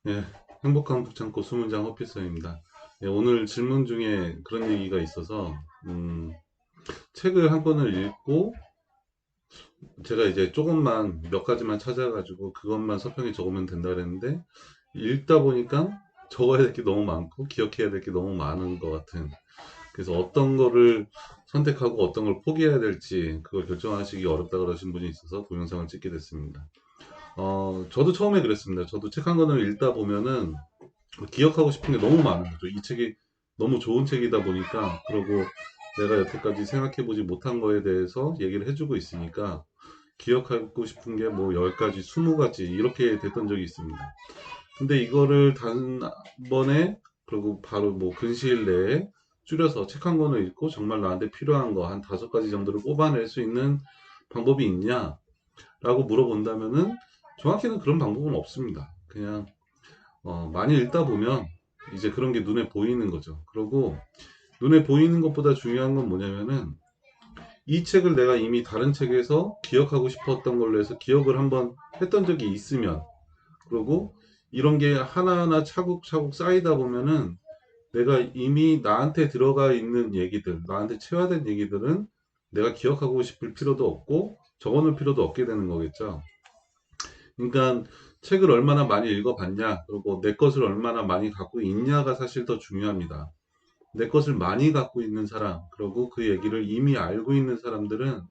예, 행복한 북창고 수문장 허피서입니다. 예, 오늘 질문 중에 그런 얘기가 있어서, 책을 한 권을 읽고, 제가 이제 조금만, 몇 가지만 찾아가지고, 그것만 서평에 적으면 된다 그랬는데, 읽다 보니까 적어야 될 게 너무 많고, 기억해야 될 게 너무 많은 것 같은. 그래서 어떤 거를 선택하고 어떤 걸 포기해야 될지, 그걸 결정하시기 어렵다 그러신 분이 있어서 동영상을 찍게 됐습니다. 저도 처음에 그랬습니다. 저도 책 한 권을 읽다 보면은, 기억하고 싶은 게 너무 많은 거죠. 이 책이 너무 좋은 책이다 보니까, 그리고 내가 여태까지 생각해보지 못한 거에 대해서 얘기를 해주고 있으니까, 기억하고 싶은 게 뭐 10가지, 20가지 이렇게 됐던 적이 있습니다. 근데 이거를 단번에, 그리고 바로 뭐 근시일 내에 줄여서 책 한 권을 읽고 정말 나한테 필요한 거 한 5가지 정도를 뽑아낼 수 있는 방법이 있냐? 라고 물어본다면은 정확히는 그런 방법은 없습니다. 그냥 많이 읽다 보면 이제 그런 게 눈에 보이는 거죠. 그리고 눈에 보이는 것보다 중요한 건 뭐냐면은, 이 책을 내가 이미 다른 책에서 기억하고 싶었던 걸로 해서 기억을 한번 했던 적이 있으면, 그리고 이런 게 하나하나 차곡차곡 쌓이다 보면은 내가 이미 나한테 들어가 있는 얘기들, 나한테 체화된 얘기들은 내가 기억하고 싶을 필요도 없고 적어놓을 필요도 없게 되는 거겠죠. 그러니까 책을 얼마나 많이 읽어봤냐, 그리고 내 것을 얼마나 많이 갖고 있냐가 사실 더 중요합니다. 내 것을 많이 갖고 있는 사람, 그리고 그 얘기를 이미 알고 있는 사람들은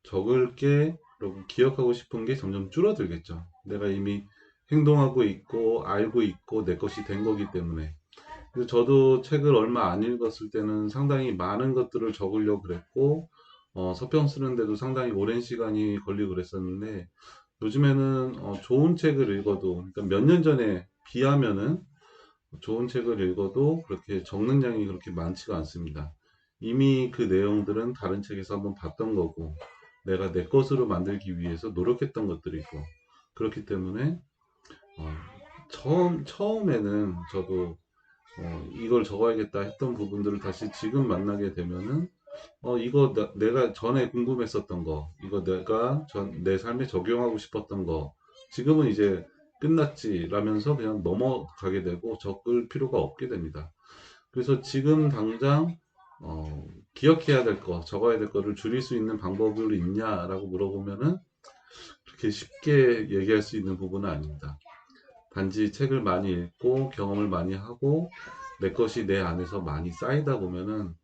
적을 게, 그리고 기억하고 싶은 게 점점 줄어들겠죠. 내가 이미 행동하고 있고 알고 있고 내 것이 된 거기 때문에. 그래서 저도 책을 얼마 안 읽었을 때는 상당히 많은 것들을 적으려고 그랬고, 서평 쓰는데도 상당히 오랜 시간이 걸리고 그랬었는데, 요즘에는 좋은 책을 읽어도, 그러니까 몇 년 전에 비하면은 좋은 책을 읽어도 그렇게 적는 양이 그렇게 많지가 않습니다. 이미 그 내용들은 다른 책에서 한번 봤던 거고, 내가 내 것으로 만들기 위해서 노력했던 것들이고, 그렇기 때문에 어, 처음에는 저도 이걸 적어야겠다 했던 부분들을 다시 지금 만나게 되면은, 이거 내가 전에 궁금했었던 거, 이거 내가 내 삶에 적용하고 싶었던 거, 지금은 이제 끝났지 라면서 그냥 넘어가게 되고 적을 필요가 없게 됩니다. 그래서 지금 당장 기억해야 될 거, 적어야 될 거를 줄일 수 있는 방법이 있냐라고 물어보면은 그렇게 쉽게 얘기할 수 있는 부분은 아닙니다. 단지 책을 많이 읽고 경험을 많이 하고 내 것이 내 안에서 많이 쌓이다 보면은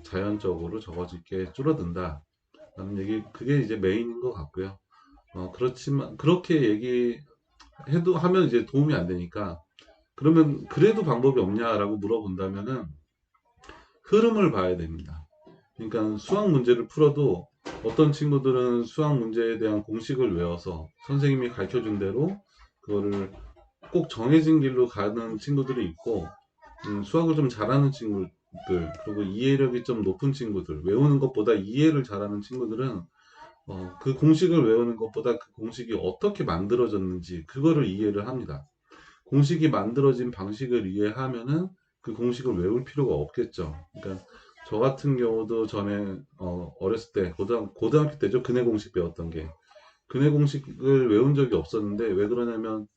자연적으로 적어질 게 줄어든다 라는 얘기, 그게 이제 메인인 것 같고요. 그렇지만 그렇게 얘기해도 하면 이제 도움이 안 되니까, 그러면 그래도 방법이 없냐라고 물어본다면은 흐름을 봐야 됩니다. 그러니까 수학 문제를 풀어도 어떤 친구들은 수학 문제에 대한 공식을 외워서 선생님이 가르쳐 준 대로 그거를 꼭 정해진 길로 가는 친구들이 있고, 수학을 좀 잘하는 친구들, 그리고 이해력이 좀 높은 친구들, 외우는 것보다 이해를 잘하는 친구들은 그 공식을 외우는 것보다 그 공식이 어떻게 만들어졌는지 그거를 이해를 합니다. 공식이 만들어진 방식을 이해하면은 그 공식을 외울 필요가 없겠죠. 그러니까 저 같은 경우도 전에 어렸을 때 고등학교 때죠. 근해 공식 배웠던 게, 근해 공식을 외운 적이 없었는데, 왜 그러냐면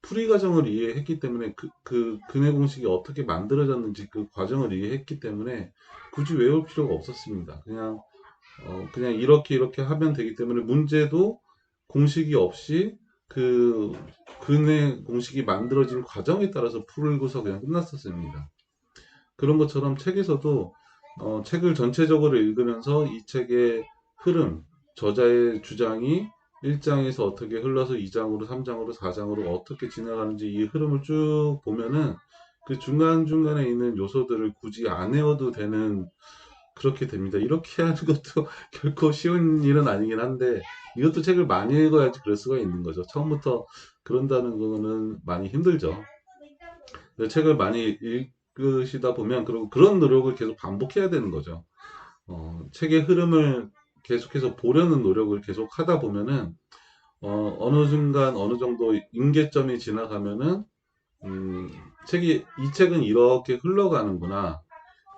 풀이 과정을 이해했기 때문에, 그 근해 공식이 어떻게 만들어졌는지 그 과정을 이해했기 때문에 굳이 외울 필요가 없었습니다. 그냥 이렇게 이렇게 하면 되기 때문에 문제도 공식이 없이 그 근해 공식이 만들어진 과정에 따라서 풀고서 그냥 끝났었습니다. 그런 것처럼 책에서도 책을 전체적으로 읽으면서 이 책의 흐름, 저자의 주장이 1장에서 어떻게 흘러서 2장으로, 3장으로, 4장으로 어떻게 지나가는지 이 흐름을 쭉 보면은 그 중간중간에 있는 요소들을 굳이 안 외워도 되는, 그렇게 됩니다. 이렇게 하는 것도 결코 쉬운 일은 아니긴 한데, 이것도 책을 많이 읽어야지 그럴 수가 있는 거죠. 처음부터 그런다는 거는 많이 힘들죠. 책을 많이 읽으시다 보면, 그리고 그런 노력을 계속 반복해야 되는 거죠. 책의 흐름을 계속해서 보려는 노력을 계속 하다 보면은, 어느 순간 어느 정도 임계점이 지나가면은, 음, 이 책은 이렇게 흘러가는구나.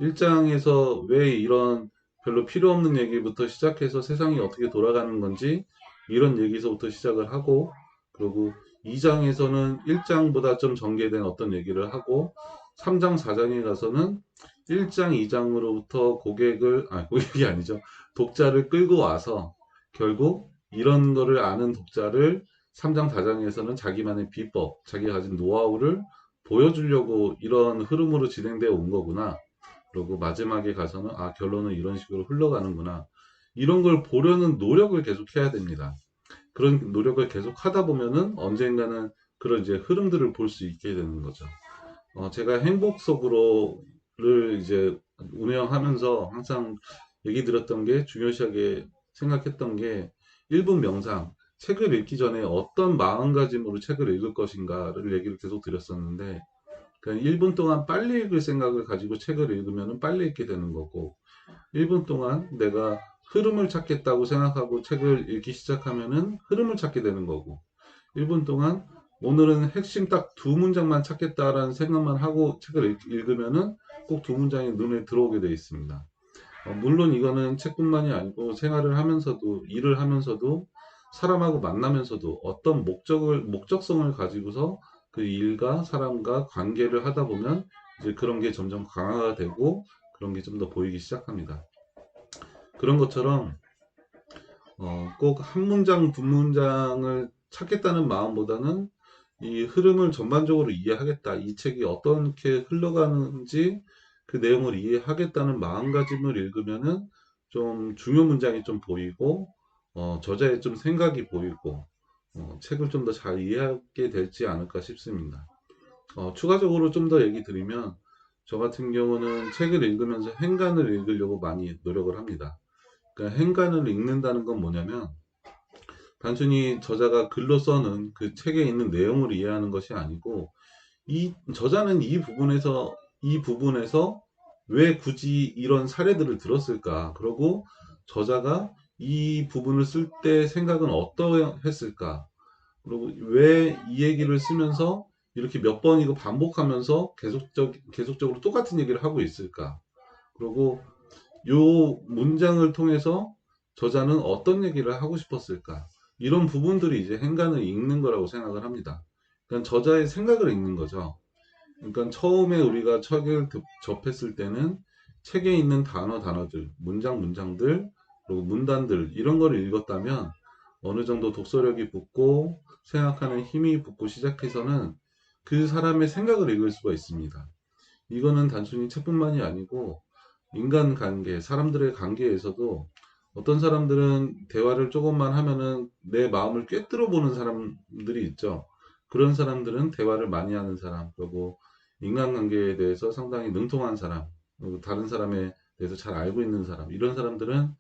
1장에서 왜 이런 별로 필요 없는 얘기부터 시작해서 세상이 어떻게 돌아가는 건지, 이런 얘기서부터 시작을 하고, 그리고 2장에서는 1장보다 좀 전개된 어떤 얘기를 하고 3장, 4장에 가서는 1장, 2장으로부터 고객이 아니죠. 독자를 끌고 와서 결국 이런 거를 아는 독자를 3장, 4장에서는 자기만의 비법, 자기가 가진 노하우를 보여주려고 이런 흐름으로 진행되어 온 거구나. 그리고 마지막에 가서는 결론은 이런 식으로 흘러가는구나. 이런 걸 보려는 노력을 계속 해야 됩니다. 그런 노력을 계속 하다 보면은 언젠가는 그런 이제 흐름들을 볼 수 있게 되는 거죠. 제가 행복 속으로를 이제 운영하면서 항상 얘기 들었던 게 중요시하게 생각했던 게 1분 명상, 책을 읽기 전에 어떤 마음가짐으로 책을 읽을 것인가를 얘기를 계속 드렸었는데, 그러니까 1분 동안 빨리 읽을 생각을 가지고 책을 읽으면 빨리 읽게 되는 거고, 1분 동안 내가 흐름을 찾겠다고 생각하고 책을 읽기 시작하면은 흐름을 찾게 되는 거고, 1분 동안 오늘은 핵심 딱 두 문장만 찾겠다라는 생각만 하고 책을 읽으면은 꼭 두 문장이 눈에 들어오게 되어 있습니다. 물론 이거는 책뿐만이 아니고 생활을 하면서도, 일을 하면서도, 사람하고 만나면서도 어떤 목적성을 가지고서 그 일과 사람과 관계를 하다 보면 이제 그런 게 점점 강화가 되고 그런 게 좀 더 보이기 시작합니다. 그런 것처럼 꼭 한 문장, 두 문장을 찾겠다는 마음보다는 이 흐름을 전반적으로 이해하겠다. 이 책이 어떻게 흘러가는지 그 내용을 이해하겠다는 마음가짐을 읽으면은 좀 중요 문장이 좀 보이고, 저자의 좀 생각이 보이고, 책을 좀 더 잘 이해하게 되지 않을까 싶습니다. 추가적으로 좀 더 얘기 드리면, 저 같은 경우는 책을 읽으면서 행간을 읽으려고 많이 노력을 합니다. 그러니까 행간을 읽는다는 건 뭐냐면, 단순히 저자가 글로 써는 그 책에 있는 내용을 이해하는 것이 아니고, 이 저자는 이 부분에서 왜 굳이 이런 사례들을 들었을까? 그리고 저자가 이 부분을 쓸 때 생각은 어떠했을까? 그리고 왜 이 얘기를 쓰면서 이렇게 몇 번이고 반복하면서 계속적으로 똑같은 얘기를 하고 있을까? 그리고 요 문장을 통해서 저자는 어떤 얘기를 하고 싶었을까? 이런 부분들이 이제 행간을 읽는 거라고 생각을 합니다. 그러니까 저자의 생각을 읽는 거죠. 그러니까 처음에 우리가 책을 접했을 때는 책에 있는 단어들, 문장들, 그리고 문단들 이런 거를 읽었다면 어느 정도 독서력이 붙고 생각하는 힘이 붙고 시작해서는 그 사람의 생각을 읽을 수가 있습니다. 이거는 단순히 책뿐만이 아니고 인간관계, 사람들의 관계에서도 어떤 사람들은 대화를 조금만 하면은 내 마음을 꿰뚫어 보는 사람들이 있죠. 그런 사람들은 대화를 많이 하는 사람, 그리고 인간관계에 대해서 상당히 능통한 사람, 그리고 다른 사람에 대해서 잘 알고 있는 사람, 이런 사람들은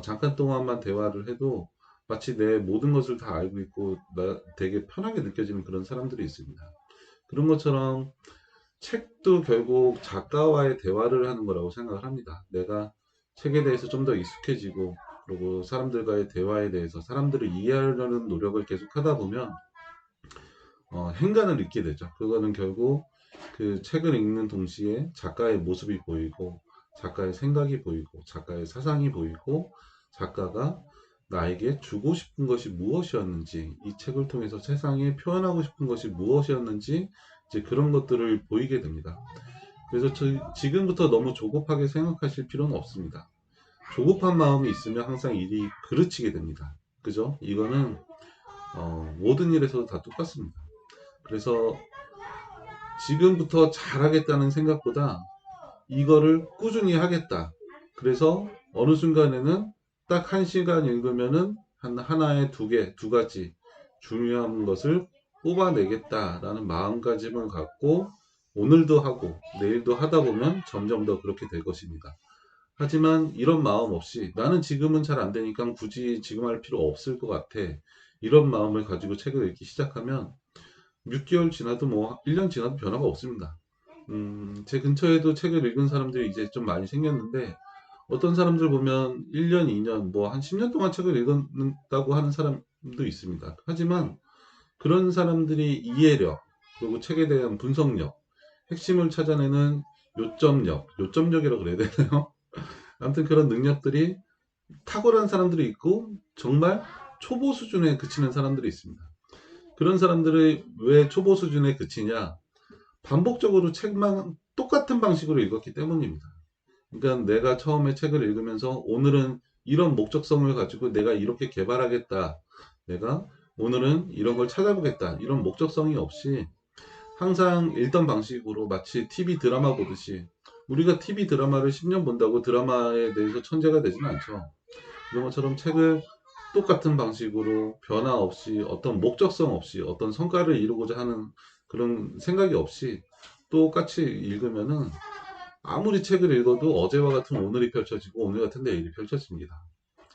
잠깐 동안만 대화를 해도 마치 내 모든 것을 다 알고 있고 되게 편하게 느껴지는 그런 사람들이 있습니다. 그런 것처럼 책도 결국 작가와의 대화를 하는 거라고 생각을 합니다. 내가 책에 대해서 좀 더 익숙해지고, 그리고 사람들과의 대화에 대해서 사람들을 이해하려는 노력을 계속 하다 보면 행간을 읽게 되죠. 그거는 결국 그 책을 읽는 동시에 작가의 모습이 보이고, 작가의 생각이 보이고, 작가의 사상이 보이고, 작가가 나에게 주고 싶은 것이 무엇이었는지, 이 책을 통해서 세상에 표현하고 싶은 것이 무엇이었는지, 이제 그런 것들을 보이게 됩니다. 그래서 지금부터 너무 조급하게 생각하실 필요는 없습니다. 조급한 마음이 있으면 항상 일이 그르치게 됩니다. 그죠? 이거는 모든 일에서도 다 똑같습니다. 그래서 지금부터 잘하겠다는 생각보다 이거를 꾸준히 하겠다. 그래서 어느 순간에는 딱 1시간 읽으면은 하나에 두 가지 중요한 것을 뽑아내겠다라는 마음가짐을 갖고 오늘도 하고 내일도 하다 보면 점점 더 그렇게 될 것입니다. 하지만 이런 마음 없이 나는 지금은 잘 안 되니까 굳이 지금 할 필요 없을 것 같아. 이런 마음을 가지고 책을 읽기 시작하면 6개월 지나도 뭐 1년 지나도 변화가 없습니다. 제 근처에도 책을 읽은 사람들이 이제 좀 많이 생겼는데 어떤 사람들 보면 1년, 2년, 뭐 한 10년 동안 책을 읽었다고 하는 사람도 있습니다. 하지만 그런 사람들이 이해력, 그리고 책에 대한 분석력, 핵심을 찾아내는 요점력이라고 그래야 되나요? 아무튼 그런 능력들이 탁월한 사람들이 있고 정말 초보 수준에 그치는 사람들이 있습니다. 그런 사람들이 왜 초보 수준에 그치냐? 반복적으로 책만 똑같은 방식으로 읽었기 때문입니다. 그러니까 내가 처음에 책을 읽으면서 오늘은 이런 목적성을 가지고 내가 이렇게 개발하겠다. 내가 오늘은 이런 걸 찾아보겠다. 이런 목적성이 없이 항상 읽던 방식으로 마치 TV 드라마 보듯이 우리가 TV 드라마를 10년 본다고 드라마에 대해서 천재가 되지는 않죠. 이런 것처럼 책을 똑같은 방식으로 변화 없이 어떤 목적성 없이 어떤 성과를 이루고자 하는 그런 생각이 없이 똑같이 읽으면은 아무리 책을 읽어도 어제와 같은 오늘이 펼쳐지고 오늘 같은 내일이 펼쳐집니다.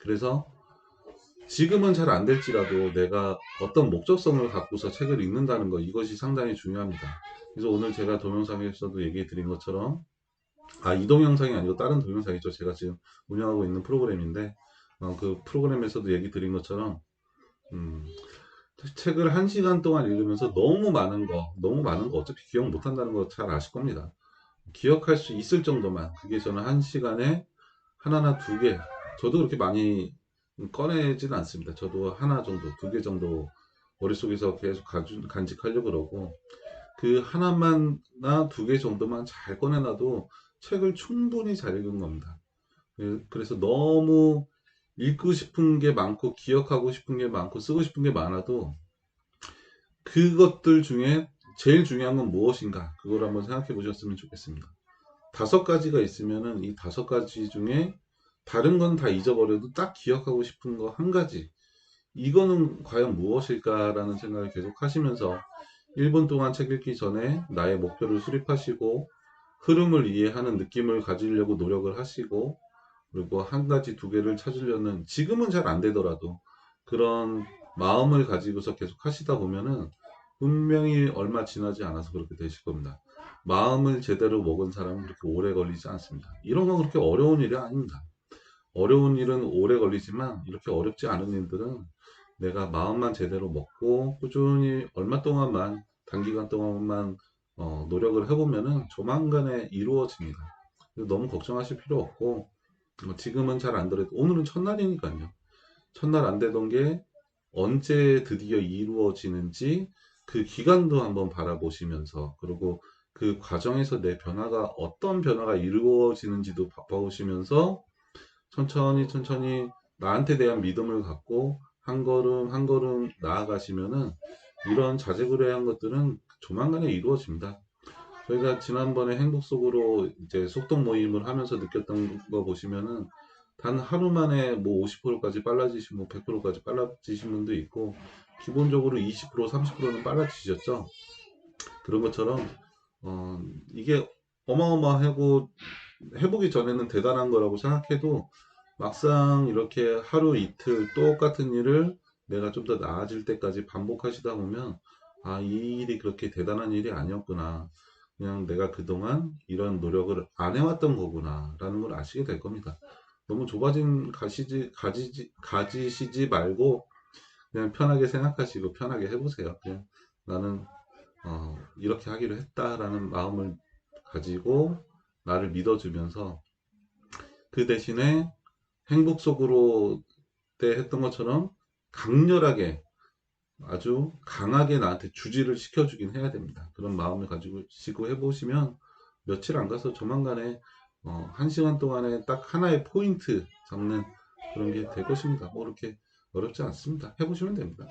그래서 지금은 잘 안 될지라도 내가 어떤 목적성을 갖고서 책을 읽는다는 것, 이것이 상당히 중요합니다. 그래서 오늘 제가 동영상에서도 얘기 드린 것처럼, 이 동영상이 아니고 다른 동영상이죠. 제가 지금 운영하고 있는 프로그램인데, 그 프로그램에서도 얘기 드린 것처럼, 음, 책을 1시간 동안 읽으면서 너무 많은 거 어차피 기억 못 한다는 거 잘 아실 겁니다. 기억할 수 있을 정도만, 그게 저는 1시간에 하나나 두 개, 저도 그렇게 많이 꺼내지는 않습니다. 저도 하나 정도, 두 개 정도 머릿속에서 계속 간직하려고 그러고, 그 하나만나 두 개 정도만 잘 꺼내놔도 책을 충분히 잘 읽은 겁니다. 그래서 너무 읽고 싶은 게 많고, 기억하고 싶은 게 많고, 쓰고 싶은 게 많아도 그것들 중에 제일 중요한 건 무엇인가? 그걸 한번 생각해 보셨으면 좋겠습니다. 5가지가 있으면은 이 5가지 중에 다른 건 다 잊어버려도 딱 기억하고 싶은 거 한 가지. 이거는 과연 무엇일까라는 생각을 계속 하시면서 1분 동안 책 읽기 전에 나의 목표를 수립하시고 흐름을 이해하는 느낌을 가지려고 노력을 하시고 그리고 한 가지 두 개를 찾으려는 지금은 잘 안 되더라도 그런 마음을 가지고서 계속 하시다 보면은 분명히 얼마 지나지 않아서 그렇게 되실 겁니다. 마음을 제대로 먹은 사람은 그렇게 오래 걸리지 않습니다. 이런 건 그렇게 어려운 일이 아닙니다. 어려운 일은 오래 걸리지만 이렇게 어렵지 않은 일들은 내가 마음만 제대로 먹고 꾸준히 얼마 동안만 단기간 동안만 노력을 해보면은 조만간에 이루어집니다. 너무 걱정하실 필요 없고 지금은 잘 안 되더라도 오늘은 첫날이니까요. 첫날 안 되던 게 언제 드디어 이루어지는지 그 기간도 한번 바라보시면서 그리고 그 과정에서 내 변화가 어떤 변화가 이루어지는지도 봐보시면서 천천히 천천히 나한테 대한 믿음을 갖고 한 걸음 한 걸음 나아가시면은 이런 자재구레한 것들은 조만간에 이루어집니다. 저희가 지난번에 행복 속으로 이제 속독 모임을 하면서 느꼈던 거 보시면은 단 하루 만에 뭐 50%까지 빨라지신 분, 100%까지 빨라지신 분도 있고 기본적으로 20%, 30%는 빨라지셨죠. 그런 것처럼 이게 어마어마하고 해보기 전에는 대단한 거라고 생각해도 막상 이렇게 하루 이틀 똑같은 일을 내가 좀 더 나아질 때까지 반복하시다 보면 이 일이 그렇게 대단한 일이 아니었구나. 그냥 내가 그동안 이런 노력을 안 해왔던 거구나 라는 걸 아시게 될 겁니다. 너무 좁아진 가지시지 말고 그냥 편하게 생각하시고 편하게 해보세요. 그냥 나는 이렇게 하기로 했다라는 마음을 가지고 나를 믿어주면서 그 대신에 행복 속으로 때 했던 것처럼 강렬하게 아주 강하게 나한테 주지를 시켜주긴 해야 됩니다. 그런 마음을 가지고 해보시면 며칠 안 가서 조만간에 1시간 동안에 딱 하나의 포인트 잡는 그런 게 될 것입니다. 뭐 이렇게 어렵지 않습니다. 해보시면 됩니다.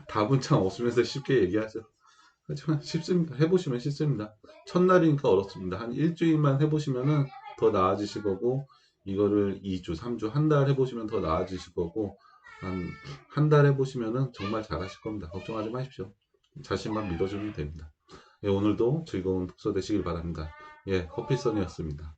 답은 참 없으면서 쉽게 얘기하죠. 하지만 쉽습니다. 해보시면 쉽습니다. 첫날이니까 어렵습니다. 한 일주일만 해보시면은 더 나아지실 거고, 이거를 2주, 3주, 한 달 해보시면 더 나아지실 거고, 한 달 해보시면은 정말 잘하실 겁니다. 걱정하지 마십시오. 자신만 믿어주면 됩니다. 예, 오늘도 즐거운 독서 되시길 바랍니다. 예, 커피썬이었습니다.